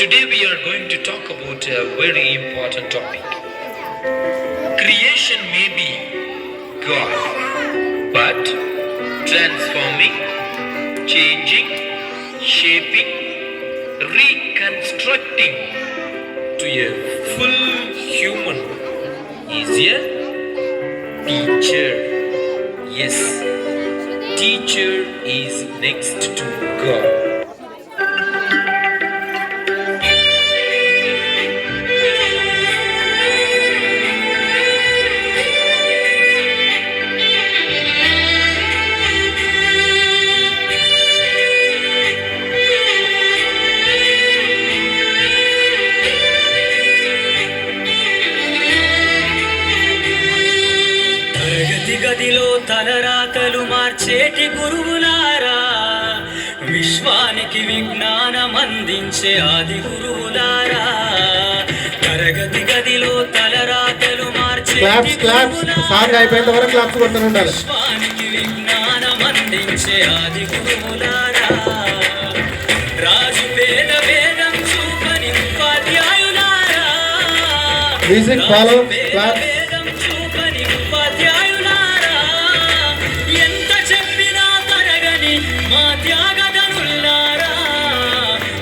Today we are going to talk about a very important topic. Creation may be God, but transforming, changing, shaping, reconstructing to a full human is a teacher. Yes, teacher is next to God. గదిలో తలరాతలు మార్చేటి గురువులారా, విశ్వానికి విజ్ఞానం అందించే ఆది గురువులారా, తరగతి గదిలో తలరాతలు మార్చేటి విశ్వానికి విజ్ఞానం అందించే ఆది గురువులారా, రాజు పేద వేదం చూపని ఉపాధ్యాయులారా,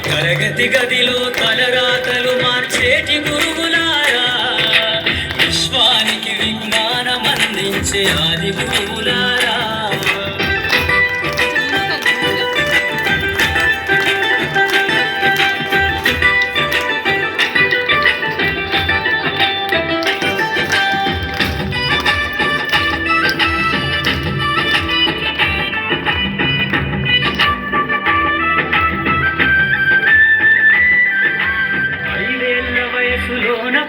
తరగతి గదిలో తలరాతలు మార్చేటి గురువులారా, విశ్వానికి విజ్ఞానం అందించే ఆది గురువులారా.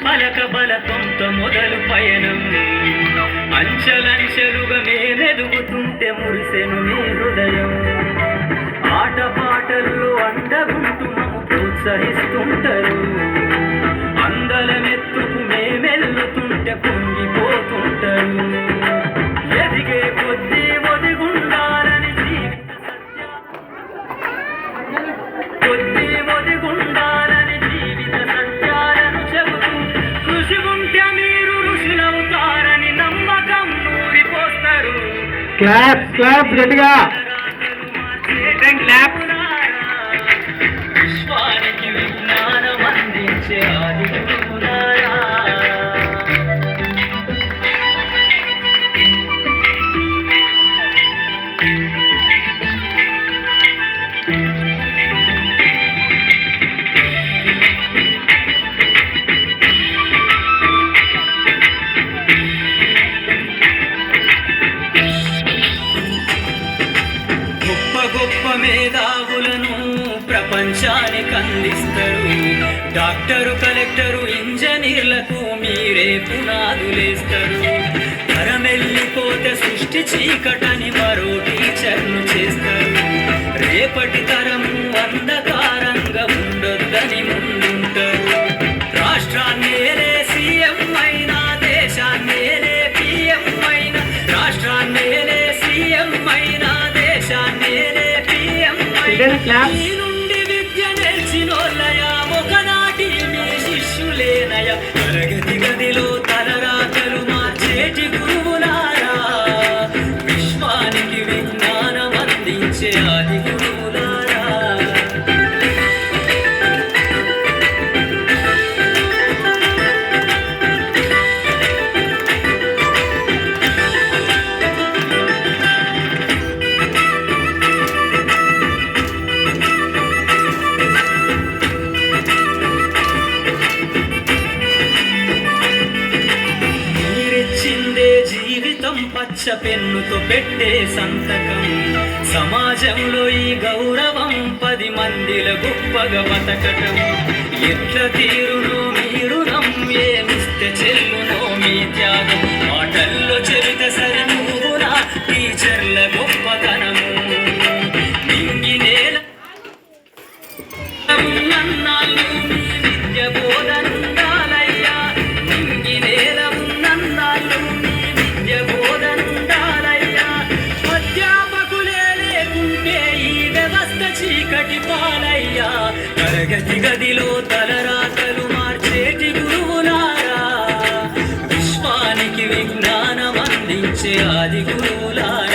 పలక బలపంతో మొదలు పయనం, అంచెలంచెలుగా మేమెదుగుతుంటే మురిసెను మీ హృదయం, ఆట పాటల్లో అండగుంటూ మమ్ము ప్రోత్సహిస్తుంటారు, అందలమెత్తుకు మేమెల్లుతుంటే పొంగిపోతుంటారు, ఎదిగే కొద్దీ ఒదిగుండాలని జీవిత కొద్దీ ఒదిగుండాలని జీవిత సత్యాలను చెబుతూ కృషి ఉంటే మీరు ఋషులవుతారని నమ్మకం నూరిపోస్తారు. విశ్వానికి విజ్ఞానం అందించే ఆది గురువులారా. గొప్ప మేధావులను ప్రపంచానికి అందిస్తారు, డాక్టరు కలెక్టరు ఇంజనీర్లకు మీరే పునాదులేస్తారు, తరమెల్లిపోతే సృష్టి చీకటని మరో టీచర్ను చేస్తారు, రేపటి తరము అంధకారంగా ఉండొద్దని ముందుంటారు, రాష్ట్రాన్నేలే సీఎం అయినా దేశాన్నేలే పిఎం అయినా, రాష్ట్రాన్నేలే సీఎం అయినా దేశాన్నేలే పిఎం అయినా, మీ నుండి విద్య నేర్చినోళ్ళయ ఒకనాటి మీ శిష్యులేనయ, తరగతి గదిలో తలరాతలు మార్చేటి గురువులారా, విశ్వానికి విజ్ఞానం అందించే ఆది గురువులారా. పచ్చ పెన్నుతో పెట్టే సంతకం, సమాజంలో ఈ గౌరవం 10 మందిల గొప్పగా బతకటం, ఎట్ల తీరునో మీరు ఏమిస్తే చెల్లునో మీ త్యాగం, మాటల్లో చెబిత సరిమూనా టీచర్ల గొప్పతనము, నింగినేల ఉన్నన్నాళ్ళు మీ విద్య బోధనుండాలయ్యా, నింగినేల ఉన్నన్నాళ్ళు మీ విద్య బోధనుండాలయ్యా, అధ్యాపకులే లేకుంటే ఈ వ్యవస్థ చీకటి కావాలయ్యా తరగతి గదిలో తలరాతలు మార్చేటి గురువులారా విశ్వానికి విజ్ఞానం అందించే ఆది గురువులారా